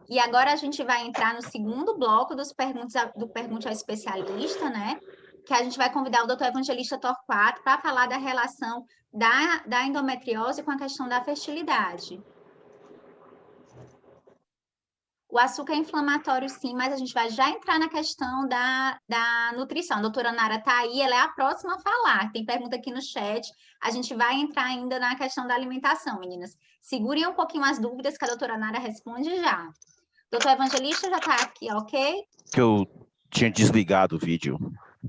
E agora a gente vai entrar no segundo bloco do Pergunte ao Especialista, né? Que a gente vai convidar o doutor Evangelista Torquato para falar da relação da endometriose com a questão da fertilidade. O açúcar é inflamatório, sim, mas a gente vai já entrar na questão da nutrição. A doutora Nara está aí, ela é a próxima a falar. Tem pergunta aqui no chat. A gente vai entrar ainda na questão da alimentação, meninas. Segurem um pouquinho as dúvidas que a doutora Nara responde já. Doutor Evangelista já está aqui, ok? Que eu tinha desligado o vídeo.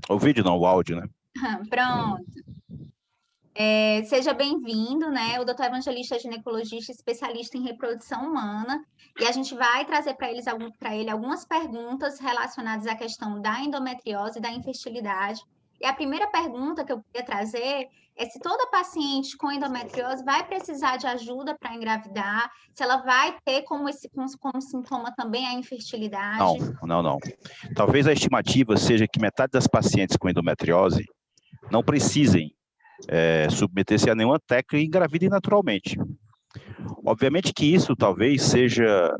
O vídeo não, o áudio, né? Pronto. Seja bem-vindo, né? O doutor Evangelista é ginecologista, especialista em reprodução humana, e a gente vai trazer para ele algumas perguntas relacionadas à questão da endometriose e da infertilidade. E a primeira pergunta que eu queria trazer é se toda paciente com endometriose vai precisar de ajuda para engravidar, se ela vai ter como sintoma também a infertilidade. Não. Talvez a estimativa seja que metade das pacientes com endometriose não precisem submeter-se a nenhuma técnica e engravidem naturalmente. Obviamente que isso talvez seja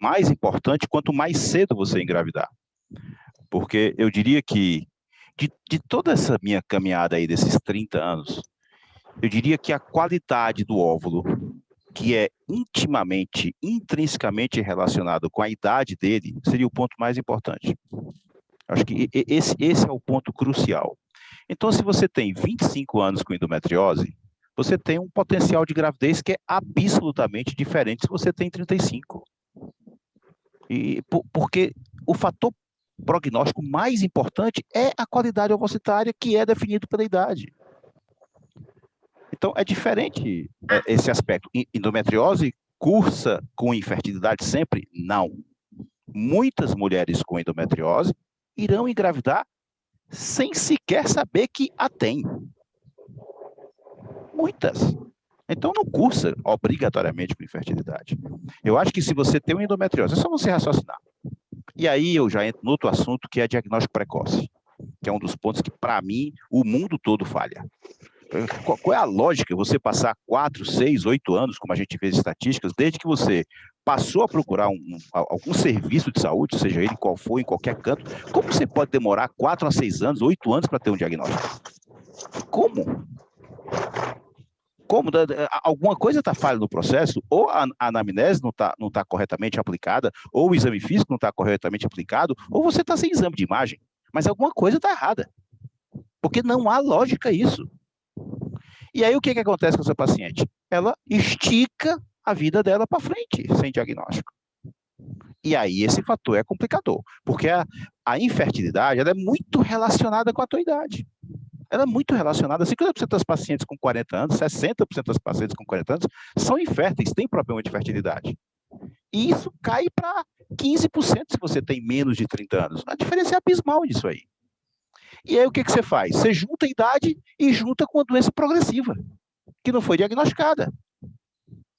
mais importante quanto mais cedo você engravidar. Porque eu diria que de toda essa minha caminhada aí desses 30 anos, eu diria que a qualidade do óvulo, que é intrinsecamente relacionado com a idade dele, seria o ponto mais importante. Acho que esse é o ponto crucial. Então, se você tem 25 anos com endometriose, você tem um potencial de gravidez que é absolutamente diferente se você tem 35. Porque o fator prognóstico mais importante é a qualidade ovocitária, que é definido pela idade. Então, é diferente esse aspecto. Endometriose cursa com infertilidade sempre? Não. Muitas mulheres com endometriose irão engravidar sem sequer saber que a tem. Muitas. Então, não cursa obrigatoriamente com infertilidade. Eu acho que se você tem uma endometriose, é só você raciocinar. E aí eu já entro no outro assunto, que é diagnóstico precoce, que é um dos pontos que, para mim, o mundo todo falha. Qual é a lógica você passar 4, 6, 8 anos, como a gente vê as estatísticas, desde que você passou a procurar algum serviço de saúde, seja ele qual for, em qualquer canto, como você pode demorar 4 a 6 anos, 8 anos para ter um diagnóstico? Como? Alguma coisa está falha no processo, ou a anamnese não tá corretamente aplicada, ou o exame físico não está corretamente aplicado, ou você está sem exame de imagem, mas alguma coisa está errada, porque não há lógica isso. E aí o que acontece com essa paciente? Ela estica a vida dela para frente, sem diagnóstico. E aí esse fator é complicador, porque a infertilidade ela é muito relacionada com a tua idade. Ela é muito relacionada, 50% das pacientes com 40 anos, 60% das pacientes com 40 anos são inférteis, têm problema de fertilidade. E isso cai para 15% se você tem menos de 30 anos. A diferença é abismal nisso aí. E aí o que você faz? Você junta a idade e junta com a doença progressiva, que não foi diagnosticada.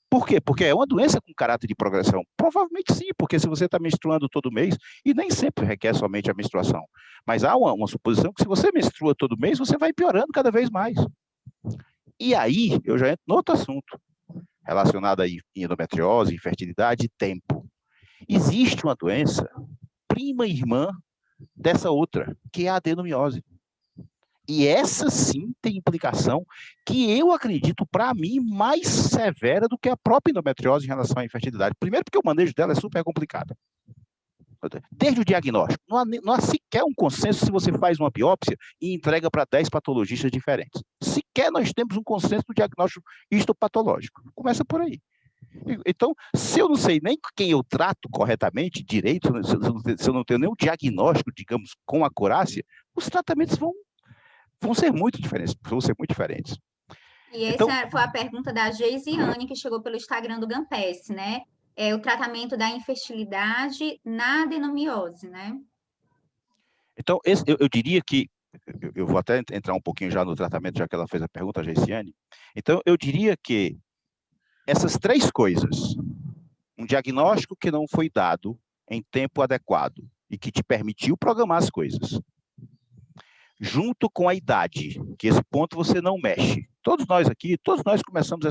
Por quê? Porque é uma doença com caráter de progressão. Provavelmente sim, porque se você está menstruando todo mês, e nem sempre requer somente a menstruação, mas há uma suposição que se você menstrua todo mês, você vai piorando cada vez mais. E aí, eu já entro no outro assunto, relacionado a endometriose, infertilidade e tempo. Existe uma doença, prima irmã dessa outra, que é a adenomiose. E essa sim tem implicação que eu acredito, para mim, mais severa do que a própria endometriose em relação à infertilidade. Primeiro porque o manejo dela é super complicado. Desde o diagnóstico, não há sequer um consenso se você faz uma biópsia e entrega para 10 patologistas diferentes. Sequer nós temos um consenso do diagnóstico histopatológico. Começa por aí. Então, se eu não sei nem quem eu trato corretamente, direito, se eu não tenho nenhum diagnóstico, digamos, com acurácia, os tratamentos vão ser muito diferentes. E essa foi a pergunta da Geisiane, que chegou pelo Instagram do Gampes, né? É o tratamento da infertilidade na adenomiose, né? Então, eu diria que, eu vou até entrar um pouquinho já no tratamento, já que ela fez a pergunta, a Geisiane. Então, eu diria que essas 3 coisas, um diagnóstico que não foi dado em tempo adequado e que te permitiu programar as coisas, junto com a idade, que esse ponto você não mexe. Todos nós começamos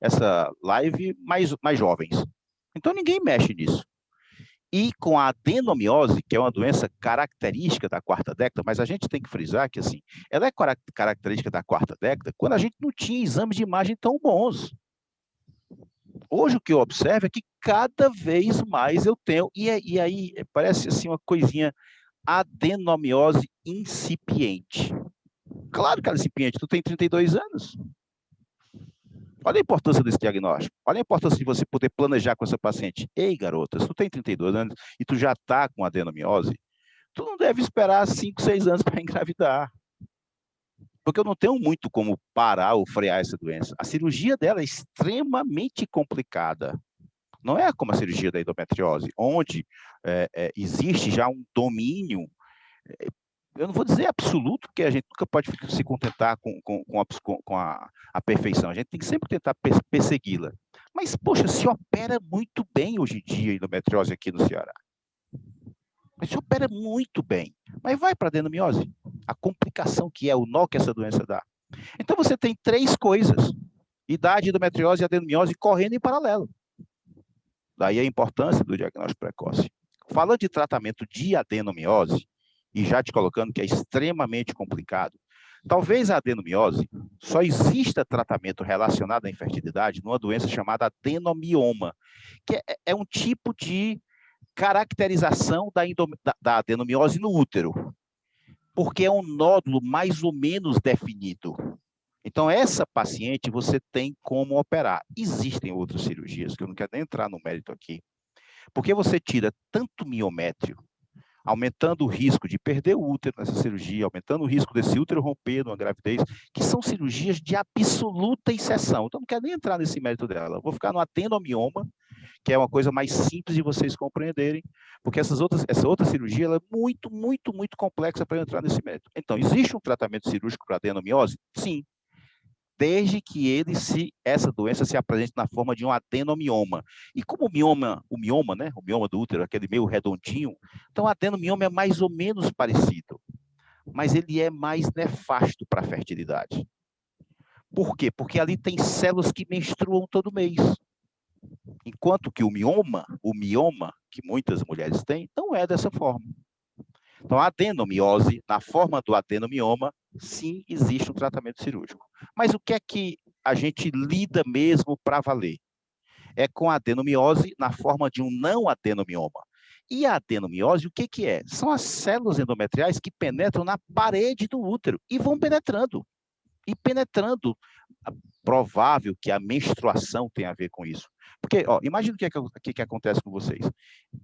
essa live mais jovens. Então ninguém mexe nisso. E com a adenomiose, que é uma doença característica da quarta década, mas a gente tem que frisar que assim, ela é característica da quarta década quando a gente não tinha exames de imagem tão bons. Hoje o que eu observo é que cada vez mais eu tenho, e aí parece assim uma coisinha, adenomiose incipiente. Claro que ela é incipiente, tu tem 32 anos. Olha a importância desse diagnóstico. Olha a importância de você poder planejar com essa paciente. Ei, garota, se tu tem 32 anos e tu já está com adenomiose, tu não deve esperar 5, 6 anos para engravidar. Porque eu não tenho muito como parar ou frear essa doença. A cirurgia dela é extremamente complicada. Não é como a cirurgia da endometriose, onde existe já um domínio, eu não vou dizer absoluto, porque a gente nunca pode se contentar com a perfeição. A gente tem que sempre tentar persegui-la. Mas, poxa, se opera muito bem hoje em dia a endometriose aqui no Ceará. Mas se opera muito bem. Mas vai para a adenomiose. A complicação que é, o nó que essa doença dá. Então, você tem 3 coisas. Idade, endometriose e adenomiose correndo em paralelo. Daí a importância do diagnóstico precoce. Falando de tratamento de adenomiose, e já te colocando que é extremamente complicado, talvez a adenomiose só exista tratamento relacionado à infertilidade numa doença chamada adenomioma, que é um tipo de caracterização da adenomiose no útero, porque é um nódulo mais ou menos definido. Então, essa paciente você tem como operar. Existem outras cirurgias, que eu não quero nem entrar no mérito aqui, porque você tira tanto miométrio, aumentando o risco de perder o útero nessa cirurgia, aumentando o risco desse útero romper numa gravidez, que são cirurgias de absoluta exceção. Então, não quero nem entrar nesse mérito dela. Eu vou ficar no adenomioma, que é uma coisa mais simples de vocês compreenderem, porque essa outra cirurgia ela é muito, muito, muito complexa para entrar nesse mérito. Então, existe um tratamento cirúrgico para adenomiose? Sim, desde que essa doença se apresente na forma de um adenomioma. E como o mioma, né, o mioma do útero, aquele meio redondinho, então o adenomioma é mais ou menos parecido, mas ele é mais nefasto para a fertilidade. Por quê? Porque ali tem células que menstruam todo mês. Enquanto que o mioma, que muitas mulheres têm, não é dessa forma. Então, a adenomiose, na forma do adenomioma, sim, existe um tratamento cirúrgico. Mas o que é que a gente lida mesmo para valer? É com a adenomiose na forma de um não adenomioma. E a adenomiose, o que que é? São as células endometriais que penetram na parede do útero e vão penetrando. E penetrando, provável que a menstruação tenha a ver com isso. Porque, ó, imagina o que acontece com vocês.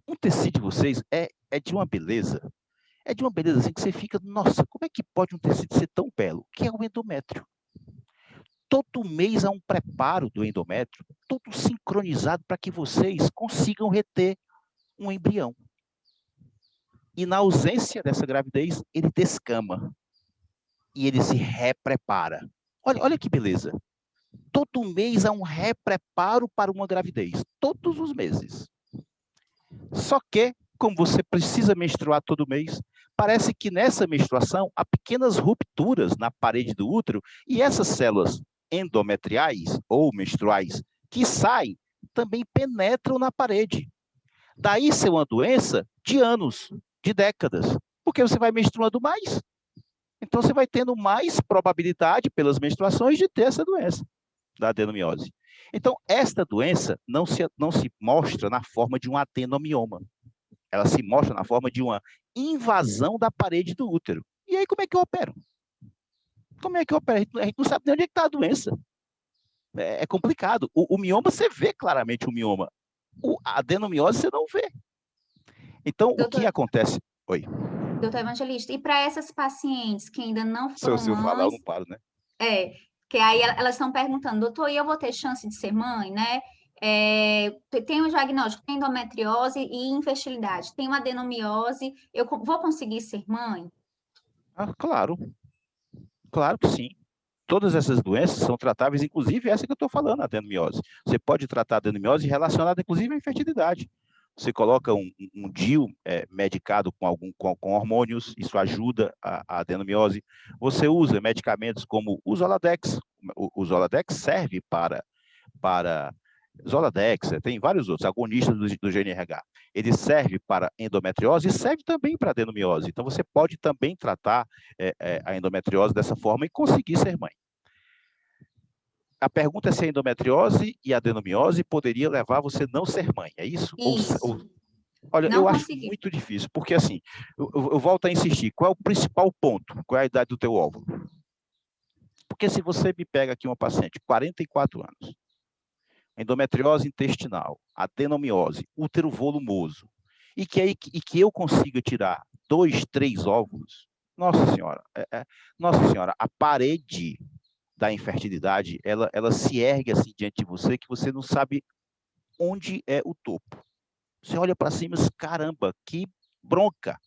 Um tecido de vocês é de uma beleza. É de uma beleza assim que você fica, nossa, como é que pode um tecido ser tão belo? Que é o endométrio. Todo mês há um preparo do endométrio, todo sincronizado para que vocês consigam reter um embrião. E na ausência dessa gravidez, ele descama. E ele se reprepara. Olha que beleza. Todo mês há um repreparo para uma gravidez. Todos os meses. Só que, como você precisa menstruar todo mês, parece que nessa menstruação há pequenas rupturas na parede do útero e essas células endometriais ou menstruais que saem também penetram na parede. Daí ser uma doença de anos, de décadas, porque você vai menstruando mais. Então você vai tendo mais probabilidade pelas menstruações de ter essa doença da adenomiose. Então, esta doença não se mostra na forma de um adenomioma. Ela se mostra na forma de uma invasão da parede do útero. E aí, como é que eu opero? Como é que eu opero? A gente não sabe nem onde é que está a doença. É complicado. O mioma, você vê claramente o mioma. A adenomiose, você não vê. Então, o que acontece? Oi. Doutor Evangelista, e para essas pacientes que ainda não foram Se eu falar, eu mães, não paro, né? que aí elas estão perguntando, doutor, e eu vou ter chance de ser mãe, né? Tem um diagnóstico, tem endometriose e infertilidade, tem uma adenomiose, eu vou conseguir ser mãe? Ah, claro que sim. Todas essas doenças são tratáveis, inclusive essa que eu estou falando, a adenomiose. Você pode tratar a adenomiose relacionada, inclusive, à infertilidade. Você coloca um DIU medicado com hormônios, isso ajuda a adenomiose. Você usa medicamentos como o Zoladex. O Zoladex serve para Zoladex, tem vários outros, agonistas do GNRH. Ele serve para endometriose e serve também para adenomiose. Então, você pode também tratar a endometriose dessa forma e conseguir ser mãe. A pergunta é se a endometriose e a adenomiose poderia levar você a não ser mãe, é isso? Isso. Olha, não eu acho consegui. muito difícil, porque assim, eu volto a insistir, qual é o principal ponto? Qual é a idade do teu óvulo? Porque se você me pega aqui uma paciente, 44 anos, endometriose intestinal, adenomiose, útero volumoso, e que eu consiga tirar 2, 3 óvulos, nossa senhora, a parede da infertilidade, ela se ergue assim diante de você, que você não sabe onde é o topo. Você olha para cima e diz, caramba, que bronca.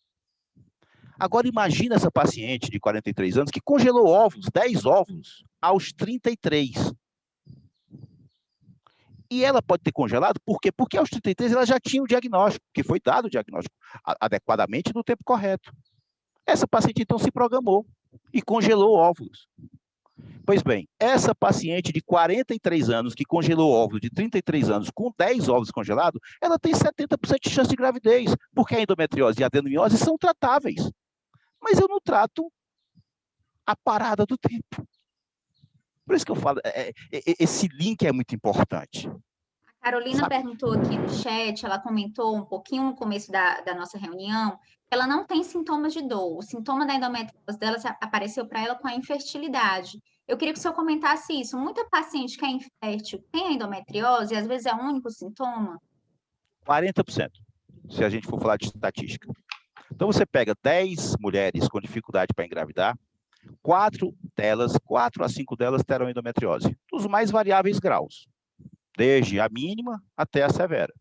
Agora imagina essa paciente de 43 anos que congelou óvulos, 10 óvulos, aos 33. E ela pode ter congelado, por quê? Porque aos 33 ela já tinha o diagnóstico, que foi dado o diagnóstico adequadamente no tempo correto. Essa paciente então se programou e congelou óvulos. Pois bem, essa paciente de 43 anos que congelou óvulos de 33 anos com 10 óvulos congelados, ela tem 70% de chance de gravidez, porque a endometriose e a adenomiose são tratáveis. Mas eu não trato a parada do tempo. Por isso que eu falo, esse link é muito importante. A Carolina perguntou aqui no chat, ela comentou um pouquinho no começo da nossa reunião, ela não tem sintomas de dor. O sintoma da endometriose dela apareceu para ela com a infertilidade. Eu queria que o senhor comentasse isso. Muita paciente que é infértil tem a endometriose e às vezes é o único sintoma? 40%, se a gente for falar de estatística. Então, você pega 10 mulheres com dificuldade para engravidar, 4 a 5 delas terão endometriose, dos mais variáveis graus, desde a mínima até a severa.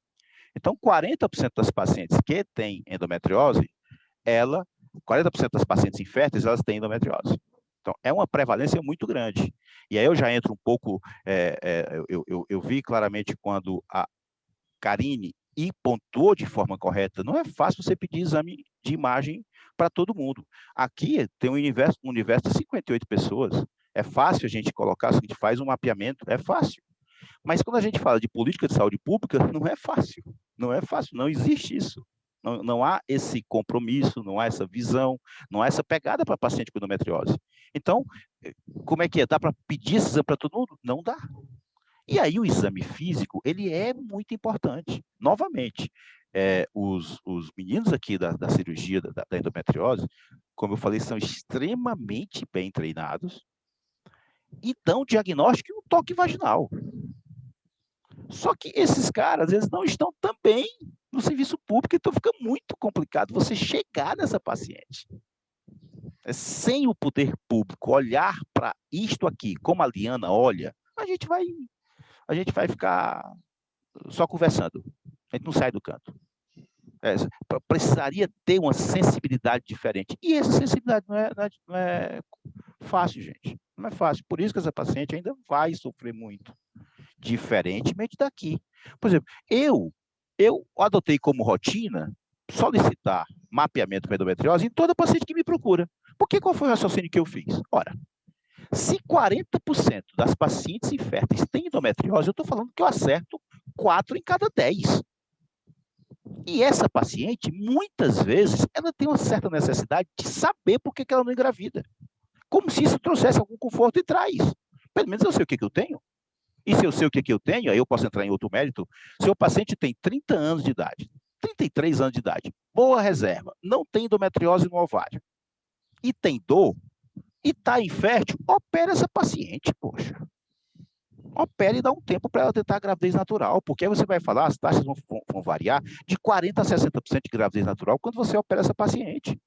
Então, 40% das pacientes que têm endometriose, 40% das pacientes inférteis, elas têm endometriose. Então, é uma prevalência muito grande. E aí eu já entro um pouco, eu vi claramente quando a Karine e pontuou de forma correta. Não é fácil você pedir exame de imagem para todo mundo. Aqui tem um universo de 58 pessoas. É fácil a gente colocar, se a gente faz um mapeamento, é fácil. Mas quando a gente fala de política de saúde pública, não é fácil. Não é fácil, não existe isso. Não há esse compromisso, não há essa visão, não há essa pegada para paciente com endometriose. Então, como é que é? Dá para pedir esse exame para todo mundo? Não dá. E aí o exame físico, ele é muito importante. Novamente, os meninos aqui da cirurgia da endometriose, como eu falei, são extremamente bem treinados e dão diagnóstico e um toque vaginal. Só que esses caras, eles não estão também no serviço público, então fica muito complicado você chegar nessa paciente. Sem o poder público olhar para isto aqui, como a Liana olha, a gente vai ficar só conversando. A gente não sai do canto. Precisaria ter uma sensibilidade diferente. E essa sensibilidade não é fácil, gente. Não é fácil. Por isso que essa paciente ainda vai sofrer muito. Diferentemente daqui. Por exemplo, eu adotei como rotina solicitar mapeamento para endometriose em toda paciente que me procura. Porque qual foi o raciocínio que eu fiz? Ora, se 40% das pacientes inférteis têm endometriose, eu estou falando que eu acerto 4 em cada 10. E essa paciente, muitas vezes, ela tem uma certa necessidade de saber por que ela não engravida. Como se isso trouxesse algum conforto e traz. Pelo menos eu sei o que eu tenho. E se eu sei o que eu tenho, aí eu posso entrar em outro mérito. Se o paciente tem 30 anos de idade, 33 anos de idade, boa reserva, não tem endometriose no ovário, e tem dor, e está infértil, opera essa paciente, poxa. Opera e dá um tempo para ela tentar a gravidez natural, porque aí você vai falar, as taxas vão variar de 40% a 60% de gravidez natural quando você opera essa paciente.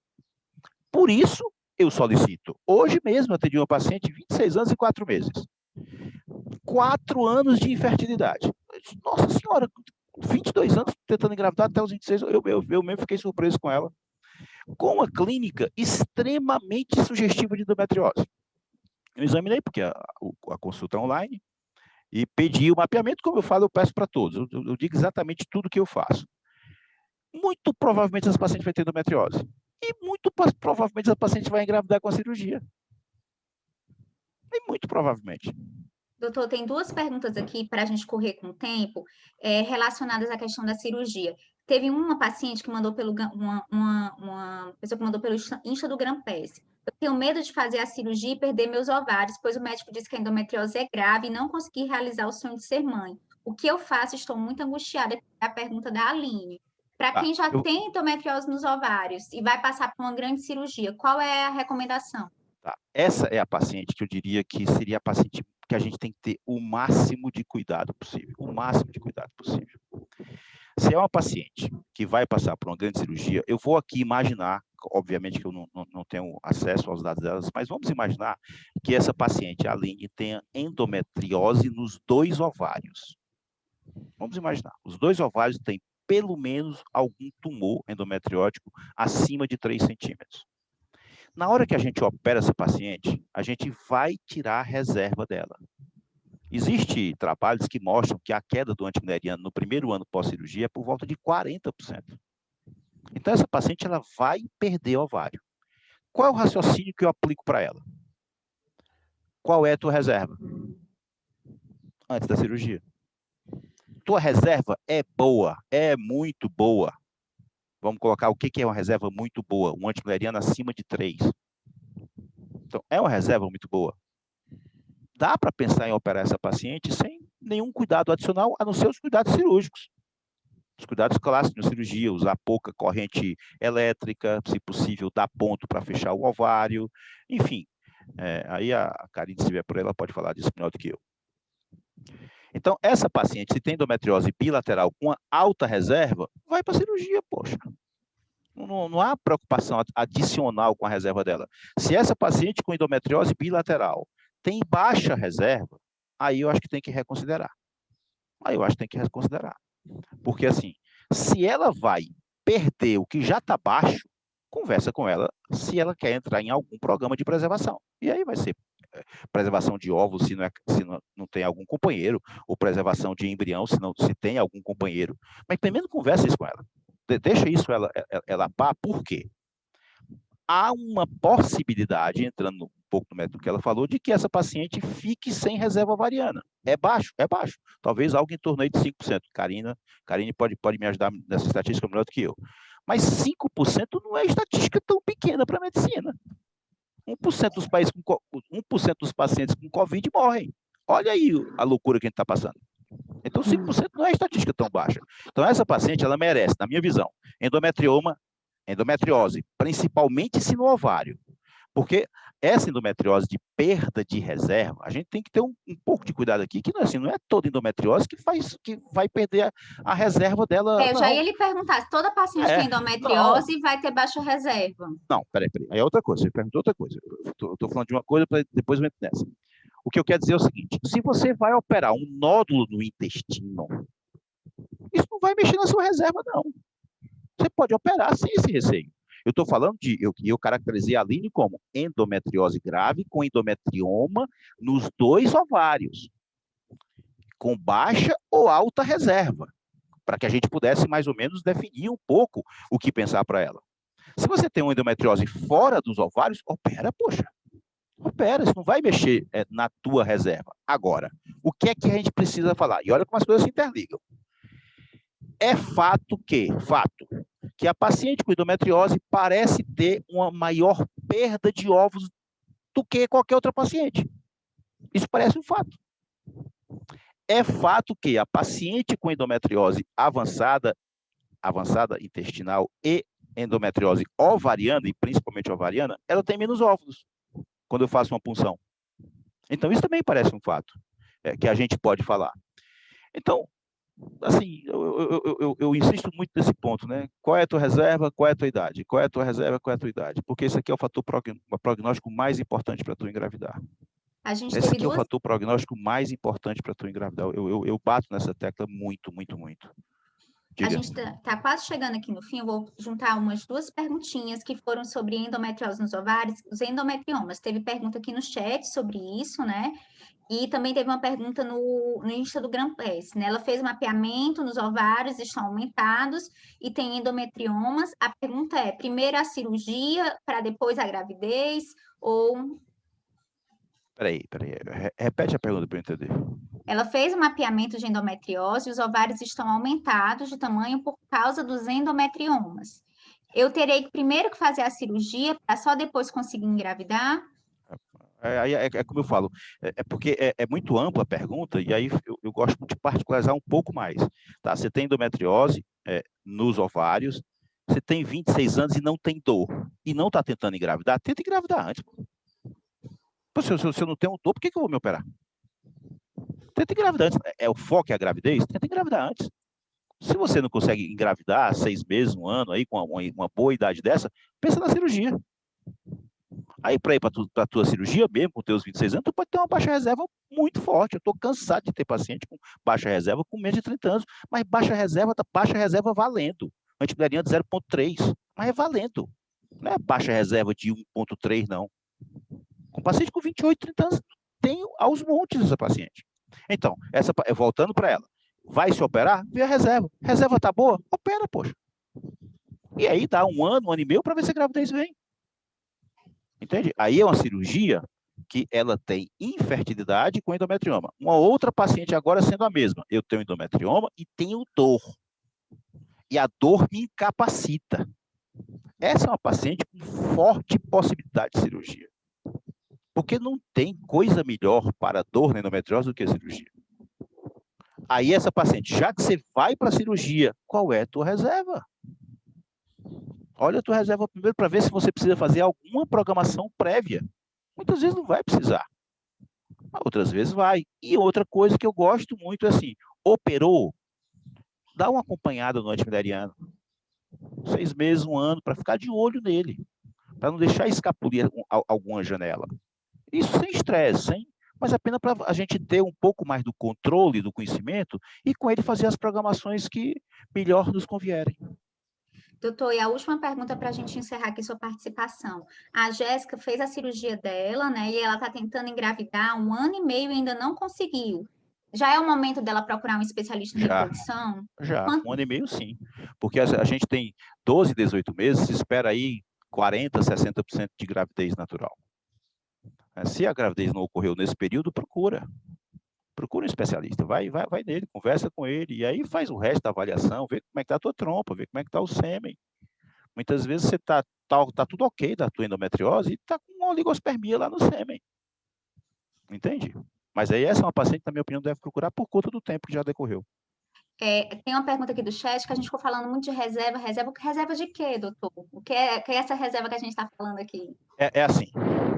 Por isso, eu solicito. Hoje mesmo eu atendi uma paciente de 26 anos e 4 meses. 4 anos de infertilidade. Nossa senhora, 22 anos tentando engravidar até os 26, eu mesmo fiquei surpreso com ela. Com uma clínica extremamente sugestiva de endometriose. Eu examinei, porque a consulta é online, e pedi o mapeamento, como eu falo, eu peço para todos. Eu digo exatamente tudo que eu faço. Muito provavelmente essa paciente vai ter endometriose. E muito provavelmente essa paciente vai engravidar com a cirurgia. E muito provavelmente. Doutor, tem duas perguntas aqui para a gente correr com o tempo, relacionadas à questão da cirurgia. Teve uma paciente que mandou uma pessoa que mandou pelo Insta do Gram-Pes. Eu tenho medo de fazer a cirurgia e perder meus ovários, pois o médico disse que a endometriose é grave e não consegui realizar o sonho de ser mãe. O que eu faço? Estou muito angustiada. É a pergunta da Aline. Para Tá, quem já tem endometriose nos ovários e vai passar por uma grande cirurgia, qual é a recomendação? tá. Essa é a paciente que eu diria que seria a paciente que a gente tem que ter o máximo de cuidado possível, o máximo de cuidado possível. Se é uma paciente que vai passar por uma grande cirurgia, eu vou aqui imaginar, obviamente que eu não tenho acesso aos dados delas, mas vamos imaginar que essa paciente, a Aline, tenha endometriose nos 2 ovários. Vamos imaginar, os 2 ovários têm pelo menos algum tumor endometriótico acima de 3 centímetros. Na hora que a gente opera essa paciente, a gente vai tirar a reserva dela. Existem trabalhos que mostram que a queda do antimileriano no primeiro ano pós-cirurgia é por volta de 40%. Então, essa paciente ela vai perder ovário. Qual é o raciocínio que eu aplico para ela? Qual é a tua reserva? Antes da cirurgia. Tua reserva é boa, é muito boa. Vamos colocar o que é uma reserva muito boa? Um antimileriano acima de 3. Então, é uma reserva muito boa. Dá para pensar em operar essa paciente sem nenhum cuidado adicional, a não ser os cuidados cirúrgicos. Os cuidados clássicos na cirurgia, usar pouca corrente elétrica, se possível, dar ponto para fechar o ovário, enfim. Aí a Karine, se vier por ela, pode falar disso melhor do que eu. Então, essa paciente, se tem endometriose bilateral com uma alta reserva, vai para a cirurgia, poxa. Não há preocupação adicional com a reserva dela. Se essa paciente com endometriose bilateral tem baixa reserva, aí eu acho que tem que reconsiderar. Porque, assim, se ela vai perder o que já está baixo, conversa com ela se ela quer entrar em algum programa de preservação. E aí vai ser preservação de óvulos se não tem algum companheiro, ou preservação de embrião se tem algum companheiro. Mas primeiro conversa isso com ela. Deixa isso ela pá, por quê? Há uma possibilidade, entrando um pouco no método que ela falou, de que essa paciente fique sem reserva ovariana. É baixo. Talvez algo em torno aí de 5%. Karine pode me ajudar nessa estatística melhor do que eu. Mas 5% não é estatística tão pequena para a medicina. 1% dos pacientes com Covid morrem. Olha aí a loucura que a gente está passando. Então, 5% não é estatística tão baixa. Então, essa paciente, ela merece, na minha visão, endometriose, principalmente se no ovário. Porque essa endometriose de perda de reserva, a gente tem que ter um pouco de cuidado aqui, que não é toda endometriose que vai perder a reserva dela. Eu já ia lhe perguntar, se toda paciente tem endometriose vai ter baixa reserva. Não, peraí. Aí é outra coisa, você perguntou outra coisa. Eu estou falando de uma coisa, para depois eu entro nessa. O que eu quero dizer é o seguinte, se você vai operar um nódulo no intestino, isso não vai mexer na sua reserva, não. Você pode operar sem esse receio. Eu estou falando eu caracterizei a Aline como endometriose grave com endometrioma nos 2 ovários, com baixa ou alta reserva, para que a gente pudesse mais ou menos definir um pouco o que pensar para ela. Se você tem uma endometriose fora dos ovários, opera, poxa. Opera, isso não vai mexer na tua reserva. Agora, o que é que a gente precisa falar? E olha como as coisas se interligam. É fato que a paciente com endometriose parece ter uma maior perda de óvulos do que qualquer outra paciente. Isso parece um fato. É fato que a paciente com endometriose avançada intestinal e endometriose ovariana, e principalmente ovariana, ela tem menos óvulos quando eu faço uma punção. Então, isso também parece um fato que a gente pode falar. Então, assim, eu insisto muito nesse ponto, né? Qual é a tua reserva, qual é a tua idade? Qual é a tua reserva, qual é a tua idade? Porque esse aqui é o fator prognóstico mais importante para tu engravidar. Esse aqui é o fator prognóstico mais importante para tu engravidar. Eu bato nessa tecla muito, muito, muito. A gente está quase chegando aqui no fim, eu vou juntar umas 2 perguntinhas que foram sobre endometriose nos ovários, os endometriomas. Teve pergunta aqui no chat sobre isso, né? E também teve uma pergunta no Insta do Gram-Pes, né? Ela fez mapeamento nos ovários, estão aumentados e tem endometriomas. A pergunta é, primeiro a cirurgia para depois a gravidez ou... Peraí. Repete a pergunta para eu entender. Ela fez o mapeamento de endometriose e os ovários estão aumentados de tamanho por causa dos endometriomas. Eu terei que primeiro que fazer a cirurgia para só depois conseguir engravidar? É como eu falo, porque é muito ampla a pergunta, e aí eu gosto de particularizar um pouco mais. Tá? Você tem endometriose nos ovários, você tem 26 anos e não tem dor, e não está tentando engravidar, tenta engravidar antes. Pô, se eu não tenho dor, por que eu vou me operar? Tenta engravidar antes. O foco é a gravidez? Tenta engravidar antes. Se você não consegue engravidar 6 meses, um ano, aí, com uma boa idade dessa, pensa na cirurgia. Aí, para ir para a tua cirurgia, mesmo com teus 26 anos, tu pode ter uma baixa reserva muito forte. Eu estou cansado de ter paciente com baixa reserva com menos de 30 anos, mas baixa reserva valendo. Antimileriano de 0,3, mas é valendo. Não é baixa reserva de 1,3, não. Com paciente com 28, 30 anos, tem aos montes essa paciente. Então, voltando para ela, vai se operar? Vê a reserva. Reserva tá boa? Opera, poxa. E aí dá um ano e meio para ver se a gravidez vem. Entende? Aí é uma cirurgia que ela tem infertilidade com endometrioma. Uma outra paciente agora sendo a mesma. Eu tenho endometrioma e tenho dor. E a dor me incapacita. Essa é uma paciente com forte possibilidade de cirurgia. Porque não tem coisa melhor para a dor na endometriose do que a cirurgia. Aí essa paciente, já que você vai para a cirurgia, qual é a tua reserva? Olha a tua reserva primeiro para ver se você precisa fazer alguma programação prévia. Muitas vezes não vai precisar. Outras vezes vai. E outra coisa que eu gosto muito é assim, operou, dá uma acompanhada no antimileriano. 6 meses, um ano, para ficar de olho nele. Para não deixar escapulir alguma janela. Isso sem estresse, mas apenas para a gente ter um pouco mais do controle, do conhecimento, e com ele fazer as programações que melhor nos convierem. Doutor, e a última pergunta para a gente encerrar aqui sua participação. A Jéssica fez a cirurgia dela, né? E ela está tentando engravidar 1 ano e meio e ainda não conseguiu. Já é o momento dela procurar um especialista em reprodução? Já. 1 ano e meio, sim. Porque a gente tem 12, 18 meses, se espera aí 40%, 60% de gravidez natural. Se a gravidez não ocorreu nesse período, procura um especialista, vai nele, conversa com ele, e aí faz o resto da avaliação, vê como é que está a tua trompa, vê como é que está o sêmen. Muitas vezes você tá tudo ok da tua endometriose e está com uma oligospermia lá no sêmen. Entende? Mas aí essa é uma paciente, na minha opinião, deve procurar por conta do tempo que já decorreu. Tem uma pergunta aqui do chat que a gente ficou falando muito de reserva. Reserva de quê, doutor? O que é essa reserva que a gente está falando aqui? É assim,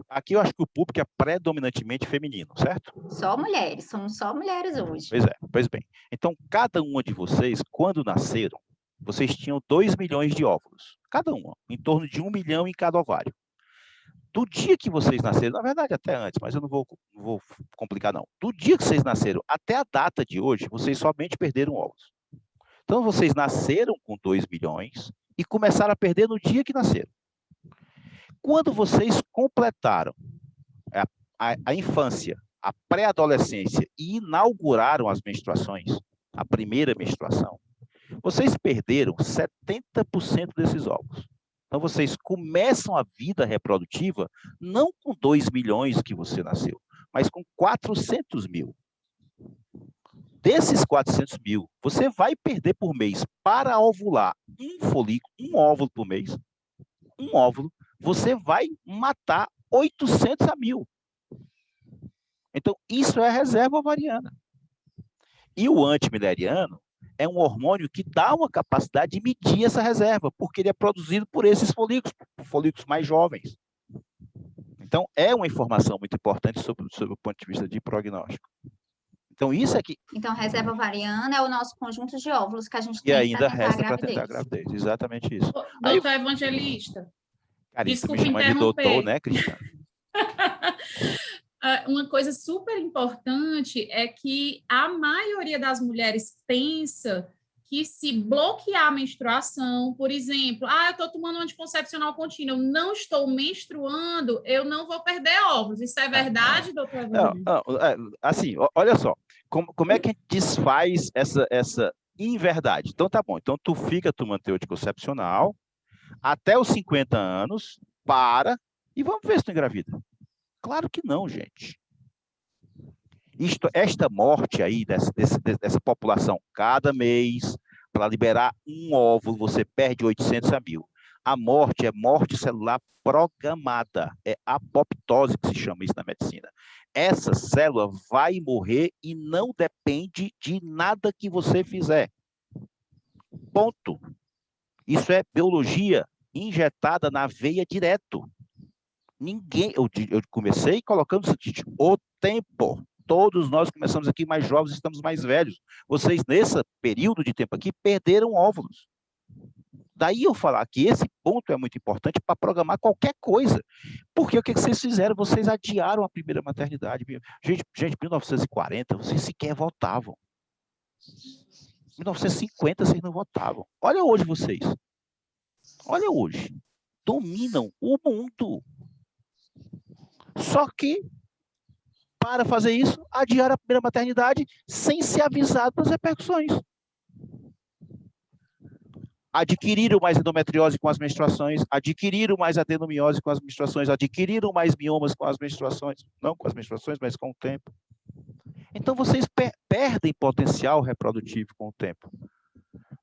aqui eu acho que o público é predominantemente feminino, certo? Só mulheres, somos só mulheres hoje. Pois bem. Então, cada uma de vocês, quando nasceram, vocês tinham 2 milhões de óvulos. Cada uma, em torno de 1 milhão em cada ovário. Do dia que vocês nasceram, na verdade até antes, mas eu não vou complicar não. Do dia que vocês nasceram até a data de hoje, vocês somente perderam óvulos. Então, vocês nasceram com 2 milhões e começaram a perder no dia que nasceram. Quando vocês completaram a infância, a pré-adolescência e inauguraram as menstruações, a primeira menstruação, vocês perderam 70% desses óvulos. Então, vocês começam a vida reprodutiva não com 2 milhões que você nasceu, mas com 400 mil. Desses 400 mil, você vai perder por mês para ovular um folículo, um óvulo por mês, um óvulo, você vai matar 800 a 1000. Então, isso é a reserva ovariana. E o antimileriano é um hormônio que dá uma capacidade de medir essa reserva, porque ele é produzido por esses folículos mais jovens. Então, é uma informação muito importante sobre o ponto de vista de prognóstico. Então, isso é que... Então, reserva ovariana é o nosso conjunto de óvulos que a gente tem ainda resta para tentar a gravidez. Exatamente isso. Doutor Evangelista. Desculpa, me chama de doutor, né, Cristiano? Uma coisa super importante é que a maioria das mulheres pensa que se bloquear a menstruação, por exemplo, eu estou tomando um anticoncepcional contínuo, eu não estou menstruando, eu não vou perder óvulos. Isso é verdade, doutor? Não, assim, olha só, como é que a gente desfaz essa inverdade? Então, tá bom, então tu mantém o anticoncepcional até os 50 anos, e vamos ver se tu engravida. Claro que não, gente. Esta morte aí dessa população, cada mês, para liberar um óvulo, você perde 800 a 1.000. A morte é morte celular programada, é apoptose que se chama isso na medicina. Essa célula vai morrer e não depende de nada que você fizer. Ponto. Isso é biologia injetada na veia direto. Eu comecei colocando o seguinte, o tempo. Todos nós começamos aqui mais jovens, estamos mais velhos. Vocês, nesse período de tempo aqui, perderam óvulos. Daí eu falar que esse ponto é muito importante para programar qualquer coisa. Porque o que vocês fizeram? Vocês adiaram a primeira maternidade. Gente, 1940, vocês sequer votavam. 1950, vocês não votavam. Olha hoje vocês. Olha hoje. Dominam o mundo. Só que, para fazer isso, adiaram a primeira maternidade sem ser avisado das repercussões. Adquiriram mais endometriose com as menstruações, adquiriram mais adenomiose com as menstruações, adquiriram mais miomas com as menstruações, não com as menstruações, mas com o tempo. Então, vocês perdem potencial reprodutivo com o tempo.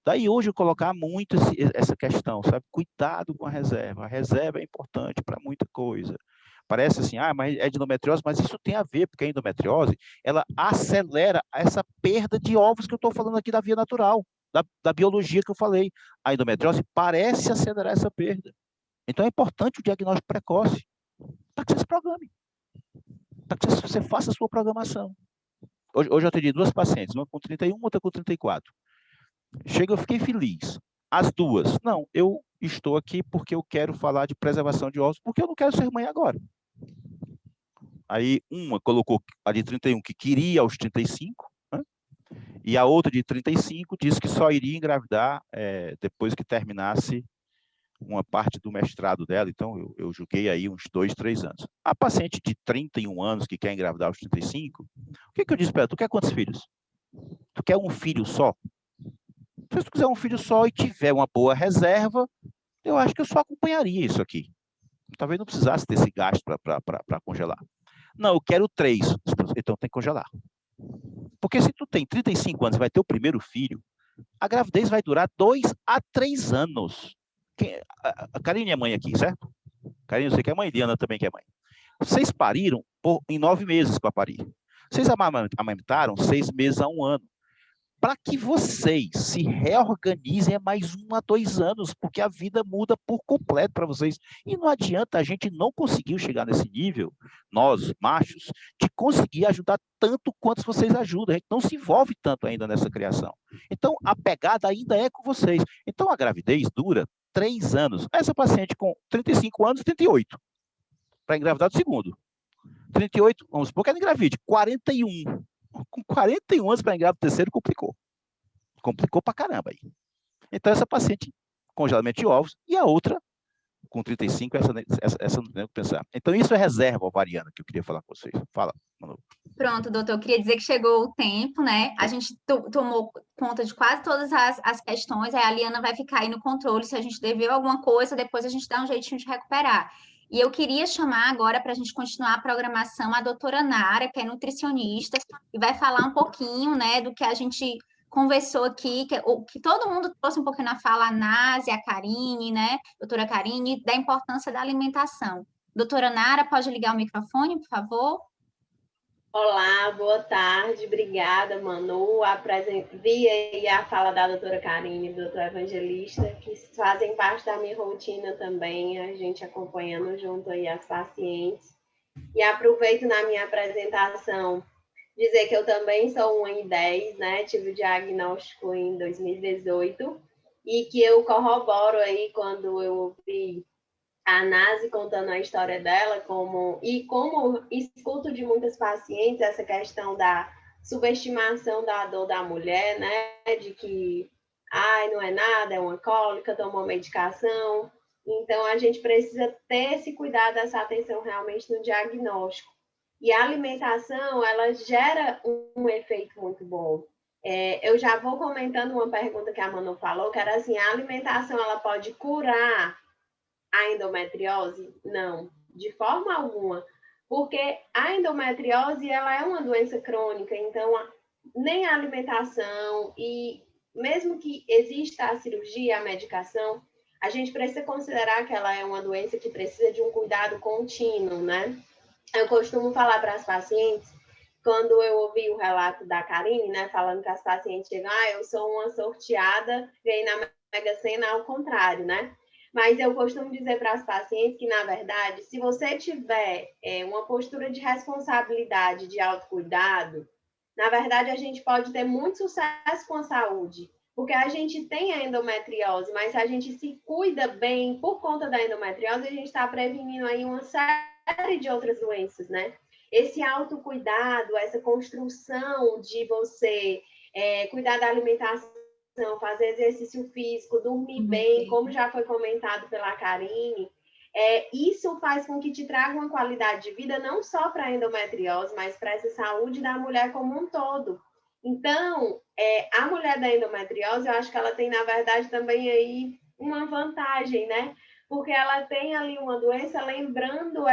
Daí, hoje, eu colocar muito essa questão, sabe? Cuidado com a reserva. A reserva é importante para muita coisa. Parece assim, mas é de endometriose, mas isso tem a ver, porque a endometriose, ela acelera essa perda de ovos que eu estou falando aqui da via natural. Da biologia que eu falei. A endometriose parece acelerar essa perda. Então, é importante o diagnóstico precoce para que você se programe, para que você faça a sua programação. Hoje eu atendi 2 pacientes, uma com 31, outra com 34. Chega, eu fiquei feliz. As duas, não, eu estou aqui porque eu quero falar de preservação de ovos, porque eu não quero ser mãe agora. Aí, uma colocou a de 31 que queria aos 35, e a outra de 35 disse que só iria engravidar depois que terminasse uma parte do mestrado dela. Então, eu julguei aí uns 2, 3 anos. A paciente de 31 anos que quer engravidar aos 35, o que eu disse para ela? Tu quer quantos filhos? Tu quer um filho só? Se tu quiser um filho só e tiver uma boa reserva, eu acho que eu só acompanharia isso aqui. Talvez não precisasse desse gasto para congelar. Não, eu quero 3. Então tem que congelar. Porque se tu tem 35 anos e vai ter o primeiro filho, a gravidez vai durar 2 a 3 anos. A Karine é mãe aqui, certo? Karine, você que é mãe, Diana também que é mãe. Vocês pariram em 9 meses para parir. Vocês amamentaram 6 meses a 1 ano. Para que vocês se reorganizem é mais 1 a 2 anos, porque a vida muda por completo para vocês. E não adianta, a gente não conseguiu chegar nesse nível, nós, machos, de conseguir ajudar tanto quanto vocês ajudam. A gente não se envolve tanto ainda nessa criação. Então, a pegada ainda é com vocês. Então, a gravidez dura 3 anos. Essa paciente com 35 anos, 38, para engravidar do segundo. 38, vamos supor que ela engravide, 41. Com 41 anos para engravidar do terceiro, complicou. Complicou para caramba aí. Então, essa paciente, congelamento de ovos, e a outra, com 35, essa não tem o que pensar. Então, isso é reserva ovariana que eu queria falar com vocês. Fala, Manu. Pronto, doutor, eu queria dizer que chegou o tempo, né? A gente tomou conta de quase todas as questões, aí a Liana vai ficar aí no controle, se a gente deveu alguma coisa, depois a gente dá um jeitinho de recuperar. E eu queria chamar agora para a gente continuar a programação a doutora Nara, que é nutricionista, e vai falar um pouquinho, né, do que a gente conversou aqui, que todo mundo trouxe um pouquinho na fala, a Nase, a Karine, né, doutora Karine, da importância da alimentação. Doutora Nara, pode ligar o microfone, por favor? Olá, boa tarde, obrigada, Manu. Vi aí a fala da doutora Karine e do doutor Evangelista, que fazem parte da minha rotina também, a gente acompanhando junto aí as pacientes. E aproveito na minha apresentação dizer que eu também sou 1/10, né? Tive o diagnóstico em 2018 e que eu corroboro aí quando eu vi a Nase contando a história dela, como escuto de muitas pacientes essa questão da subestimação da dor da mulher, né? De que, não é nada, é uma cólica, toma uma medicação. Então, a gente precisa ter esse cuidado, essa atenção realmente no diagnóstico. E a alimentação, ela gera um efeito muito bom. Eu já vou comentando uma pergunta que a Manu falou, que era assim, a alimentação, ela pode curar a endometriose? Não, de forma alguma, Porque a endometriose, ela é uma doença crônica, então nem a alimentação e mesmo que exista a cirurgia, a medicação, a gente precisa considerar que ela é uma doença que precisa de um cuidado contínuo, né? Eu costumo falar para as pacientes, quando eu ouvi o relato da Karine, né, falando que as pacientes chegam, eu sou uma sorteada, ganhei na Mega Sena, ao contrário, né? Mas eu costumo dizer para as pacientes que, na verdade, se você tiver uma postura de responsabilidade, de autocuidado, na verdade, a gente pode ter muito sucesso com a saúde, porque a gente tem a endometriose, mas se a gente se cuida bem por conta da endometriose, a gente está prevenindo aí uma série de outras doenças, né? Esse autocuidado, essa construção de você cuidar da alimentação, fazer exercício físico, dormir bem, como já foi comentado pela Karine, isso faz com que te traga uma qualidade de vida não só para a endometriose, mas para essa saúde da mulher como um todo. Então, a mulher da endometriose, eu acho que ela tem, na verdade, também aí uma vantagem, né? Porque ela tem ali uma doença, lembrando.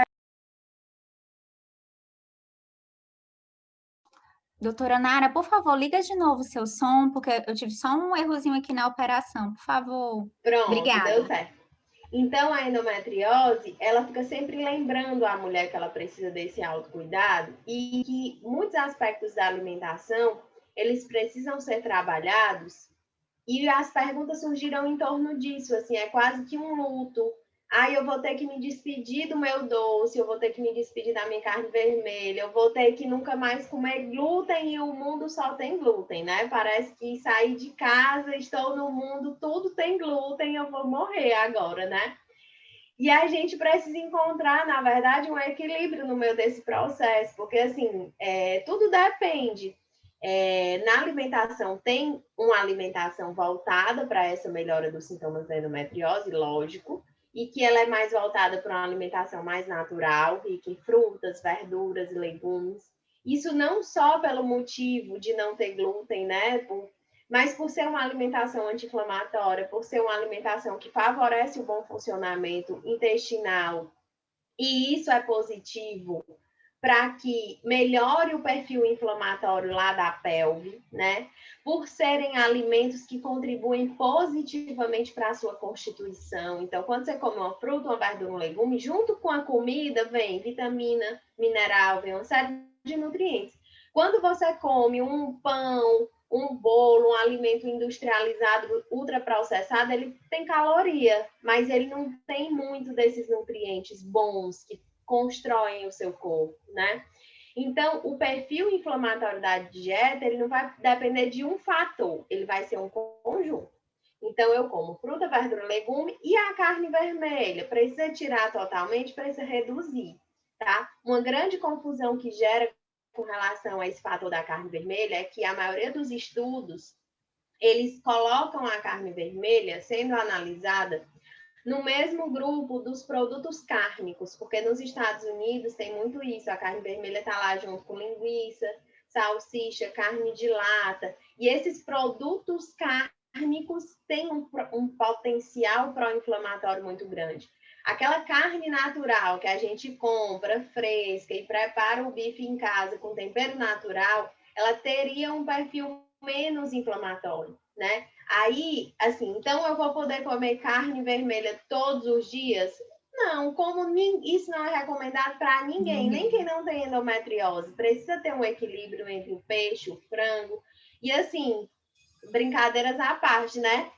Doutora Nara, por favor, liga de novo o seu som, porque eu tive só um errozinho aqui na operação, por favor. Pronto, Obrigada. deu certo. Então, a endometriose, ela fica sempre lembrando a mulher que ela precisa desse autocuidado e que muitos aspectos da alimentação, eles precisam ser trabalhados e as perguntas surgiram em torno disso, assim, é quase que um luto. Eu vou ter que me despedir do meu doce, eu vou ter que me despedir da minha carne vermelha, eu vou ter que nunca mais comer glúten e o mundo só tem glúten, né? Parece que saí de casa, estou no mundo, tudo tem glúten, eu vou morrer agora, né? E a gente precisa encontrar, na verdade, um equilíbrio no meio desse processo, porque, assim, tudo depende. Na alimentação, tem uma alimentação voltada para essa melhora dos sintomas da endometriose, lógico, e que ela é mais voltada para uma alimentação mais natural, rica em frutas, verduras e legumes. Isso não só pelo motivo de não ter glúten, né? Mas por ser uma alimentação anti-inflamatória, por ser uma alimentação que favorece o bom funcionamento intestinal, e isso é positivo para que melhore o perfil inflamatório lá da pelve, né? Por serem alimentos que contribuem positivamente para a sua constituição. Então, quando você come uma fruta, uma verdura, um legume, junto com a comida vem vitamina, mineral, vem uma série de nutrientes. Quando você come um pão, um bolo, um alimento industrializado, ultraprocessado, ele tem caloria, mas ele não tem muito desses nutrientes bons que constroem o seu corpo, né? Então, o perfil inflamatório da dieta, ele não vai depender de um fator, ele vai ser um conjunto. Então, eu como fruta, verdura, legume e a carne vermelha. Precisa tirar totalmente, precisa reduzir, tá? Uma grande confusão que gera com relação a esse fator da carne vermelha é que a maioria dos estudos, eles colocam a carne vermelha sendo analisada no mesmo grupo dos produtos cárnicos, porque nos Estados Unidos tem muito isso, a carne vermelha está lá junto com linguiça, salsicha, carne de lata, e esses produtos cárnicos têm um potencial pró-inflamatório muito grande. Aquela carne natural que a gente compra fresca e prepara o bife em casa com tempero natural, ela teria um perfil menos inflamatório, né? Aí, assim, então eu vou poder comer carne vermelha todos os dias? Não, isso não é recomendado para ninguém, nem quem não tem endometriose. Precisa ter um equilíbrio entre o peixe, o frango. E assim, brincadeiras à parte, né?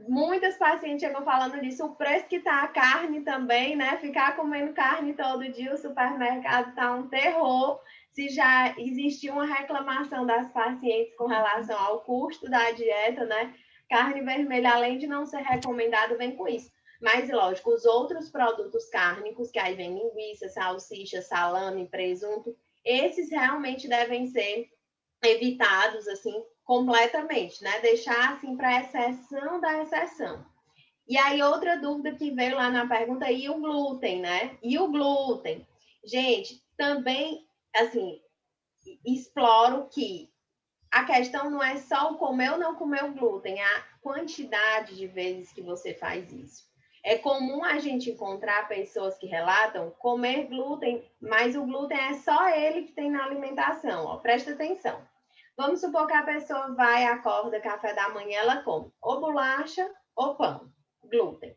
Muitas pacientes chegam falando disso, o preço que tá a carne também, né? Ficar comendo carne todo dia, o supermercado tá um terror. Se já existiu uma reclamação das pacientes com relação ao custo da dieta, né? Carne vermelha, além de não ser recomendado, vem com isso. Mas, lógico, os outros produtos cárnicos, que aí vem linguiça, salsicha, salame, presunto, esses realmente devem ser evitados, assim, completamente, né? Deixar, assim, para exceção da exceção. E aí, outra dúvida que veio lá na pergunta, e o glúten, né? E o glúten? Gente, também, assim, exploro que a questão não é só o comer ou não comer o glúten, é a quantidade de vezes que você faz isso. É comum a gente encontrar pessoas que relatam comer glúten, mas o glúten é só ele que tem na alimentação, ó, presta atenção. Vamos supor que a pessoa vai, acorda, café da manhã, ela come ou bolacha ou pão, glúten.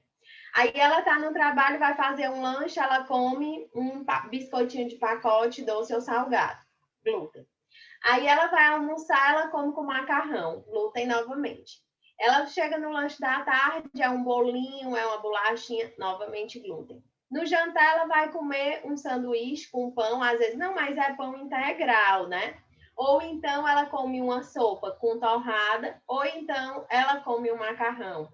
Aí ela tá no trabalho, vai fazer um lanche, ela come um biscoitinho de pacote, doce ou salgado, glúten. Aí ela vai almoçar, ela come com macarrão, glúten novamente. Ela chega no lanche da tarde, é um bolinho, é uma bolachinha, novamente glúten. No jantar, ela vai comer um sanduíche com pão, às vezes não, mas é pão integral, né? Ou então ela come uma sopa com torrada, ou então ela come um macarrão,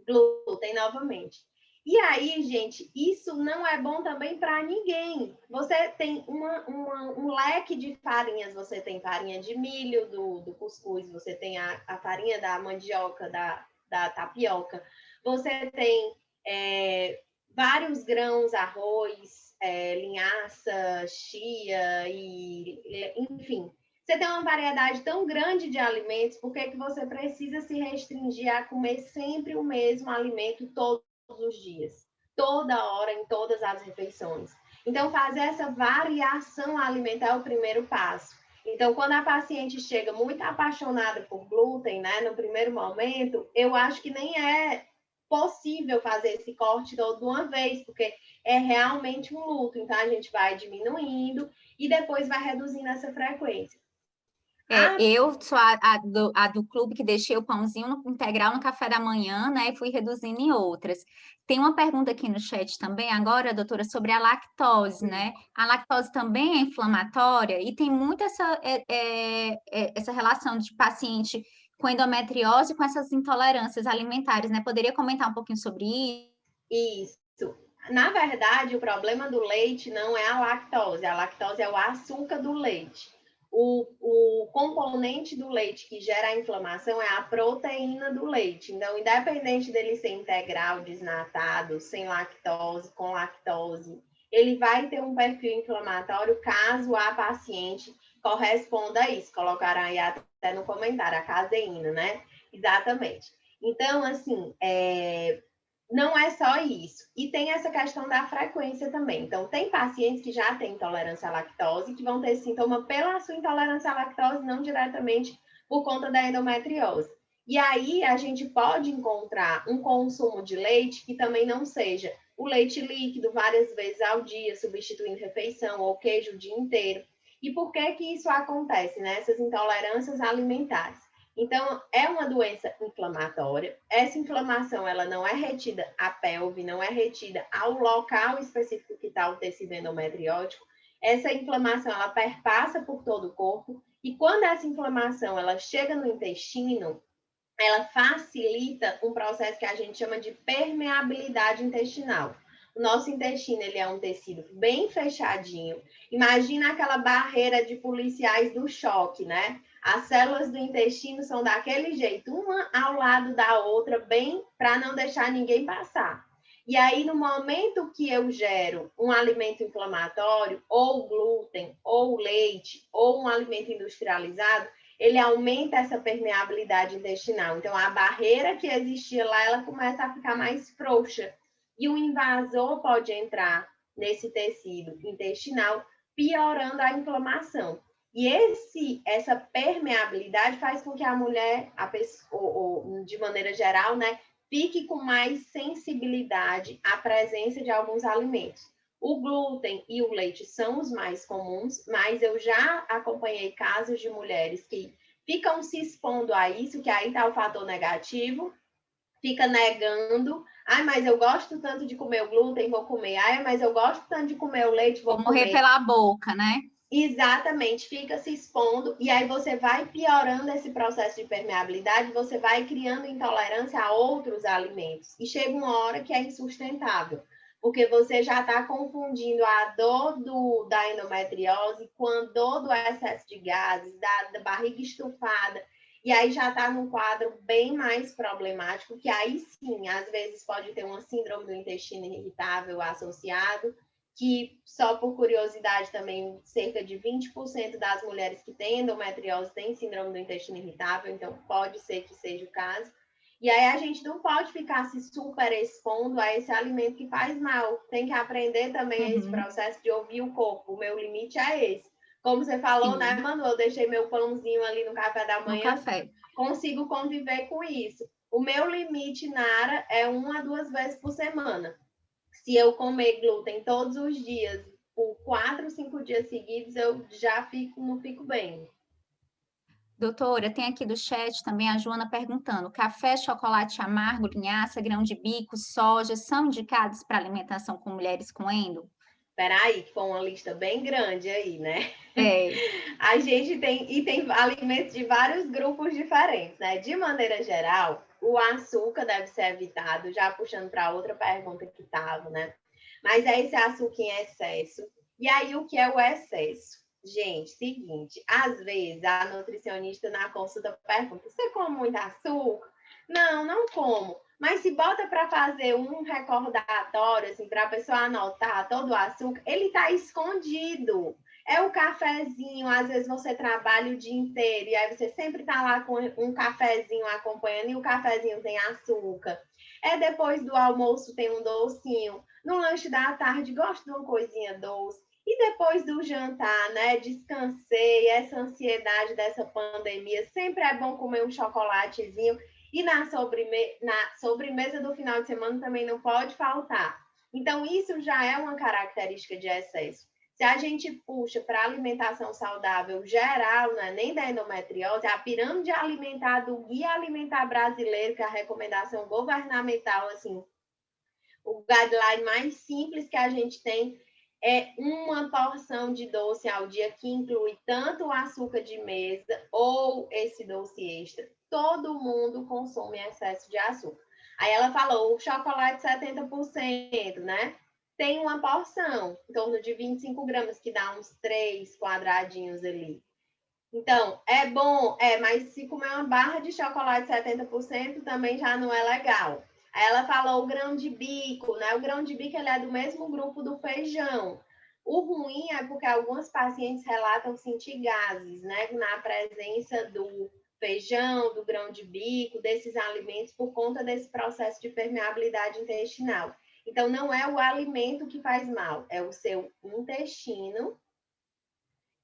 glúten novamente. E aí, gente, isso não é bom também para ninguém. Você tem um leque de farinhas, você tem farinha de milho, do cuscuz, você tem a farinha da mandioca, da tapioca, você tem vários grãos, arroz, linhaça, chia, enfim. Você tem uma variedade tão grande de alimentos, por que você precisa se restringir a comer sempre o mesmo alimento todos os dias, toda hora, em todas as refeições? Então, fazer essa variação alimentar é o primeiro passo. Então, quando a paciente chega muito apaixonada por glúten, né, no primeiro momento, eu acho que nem é possível fazer esse corte todo de uma vez, porque é realmente um luto. Então, a gente vai diminuindo e depois vai reduzindo essa frequência. Eu sou a do clube que deixei o pãozinho integral no café da manhã, né? E fui reduzindo em outras. Tem uma pergunta aqui no chat também, agora, doutora, sobre a lactose, né? A lactose também é inflamatória e tem muito essa relação de paciente com endometriose e com essas intolerâncias alimentares, né? Poderia comentar um pouquinho sobre isso? Isso. Na verdade, o problema do leite não é a lactose é o açúcar do leite. O componente do leite que gera a inflamação é a proteína do leite. Então, independente dele ser integral, desnatado, sem lactose, com lactose, ele vai ter um perfil inflamatório caso a paciente corresponda a isso. Colocaram aí até no comentário a caseína, né? Exatamente. Então, assim, não é só isso. E tem essa questão da frequência também. Então, tem pacientes que já têm intolerância à lactose, que vão ter sintoma pela sua intolerância à lactose, não diretamente por conta da endometriose. E aí, a gente pode encontrar um consumo de leite que também não seja o leite líquido várias vezes ao dia, substituindo refeição, ou queijo o dia inteiro. E por que que isso acontece, né? Essas intolerâncias alimentares. Então, é uma doença inflamatória. Essa inflamação, ela não é retida à pelve, não é retida ao local específico que está o tecido endometriótico. Essa inflamação, ela perpassa por todo o corpo. E quando essa inflamação, ela chega no intestino, ela facilita um processo que a gente chama de permeabilidade intestinal. O nosso intestino, ele é um tecido bem fechadinho. Imagina aquela barreira de policiais do choque, né? As células do intestino são daquele jeito, uma ao lado da outra, bem para não deixar ninguém passar. E aí, no momento que eu gero um alimento inflamatório, ou glúten, ou leite, ou um alimento industrializado, ele aumenta essa permeabilidade intestinal. Então, a barreira que existia lá, ela começa a ficar mais frouxa. E o invasor pode entrar nesse tecido intestinal, piorando a inflamação. E essa permeabilidade faz com que a mulher, ou, de maneira geral, né, fique com mais sensibilidade à presença de alguns alimentos. O glúten e o leite são os mais comuns, mas eu já acompanhei casos de mulheres que ficam se expondo a isso, que aí está o fator negativo, fica negando. Ai, mas eu gosto tanto de comer o glúten, vou comer. Ai, mas eu gosto tanto de comer o leite, vou morrer comer. Pela boca, né? Exatamente, fica se expondo e aí você vai piorando esse processo de permeabilidade, você vai criando intolerância a outros alimentos. E chega uma hora que é insustentável, porque você já está confundindo a dor da endometriose com a dor do excesso de gases, da barriga estufada, e aí já está num quadro bem mais problemático, que aí sim, às vezes pode ter uma síndrome do intestino irritável associado, que só por curiosidade também, cerca de 20% das mulheres que têm endometriose têm síndrome do intestino irritável, então pode ser que seja o caso. E aí a gente não pode ficar se super expondo a esse alimento que faz mal. Tem que aprender também esse processo de ouvir o corpo. O meu limite é esse. Como você falou, né, Manu? Eu deixei meu pãozinho ali no café da manhã. Consigo conviver com isso. O meu limite, Nara, é 1 a 2 vezes por semana. Se eu comer glúten todos os dias, por 4, 5 dias seguidos, eu já não fico bem. Doutora, tem aqui do chat também a Joana perguntando: café, chocolate amargo, linhaça, grão de bico, soja são indicados para alimentação com mulheres com endo? Peraí, que foi uma lista bem grande aí, né? É. A gente tem alimentos de vários grupos diferentes, né? De maneira geral, o açúcar deve ser evitado, já puxando para outra pergunta que estava, né? Mas é esse açúcar em excesso. E aí, o que é o excesso? Gente, seguinte, às vezes a nutricionista na consulta pergunta: você come muito açúcar? Não, não como. Mas se bota para fazer um recordatório, assim, para a pessoa anotar todo o açúcar, ele está escondido. É o cafezinho, às vezes você trabalha o dia inteiro e aí você sempre está lá com um cafezinho acompanhando e o cafezinho tem açúcar. É depois do almoço tem um docinho. No lanche da tarde gosto de uma coisinha doce. E depois do jantar, né? Descansei, essa ansiedade dessa pandemia. Sempre é bom comer um chocolatezinho. E na sobremesa do final de semana também não pode faltar. Então, isso já é uma característica de excesso. Se a gente puxa para a alimentação saudável geral, né, nem da endometriose, a pirâmide alimentar do Guia Alimentar Brasileiro, que é a recomendação governamental, assim, o guideline mais simples que a gente tem é uma porção de doce ao dia, que inclui tanto o açúcar de mesa ou esse doce extra. Todo mundo consome excesso de açúcar. Aí ela falou, o chocolate 70%, né? Tem uma porção, em torno de 25 gramas, que dá uns 3 quadradinhos ali. Então, é bom, mas se comer uma barra de chocolate 70% também já não é legal. Aí ela falou o grão de bico, né? O grão de bico ele é do mesmo grupo do feijão. O ruim é porque alguns pacientes relatam sentir gases, né? Na presença do feijão, do grão de bico, desses alimentos, por conta desse processo de permeabilidade intestinal. Então, não é o alimento que faz mal, é o seu intestino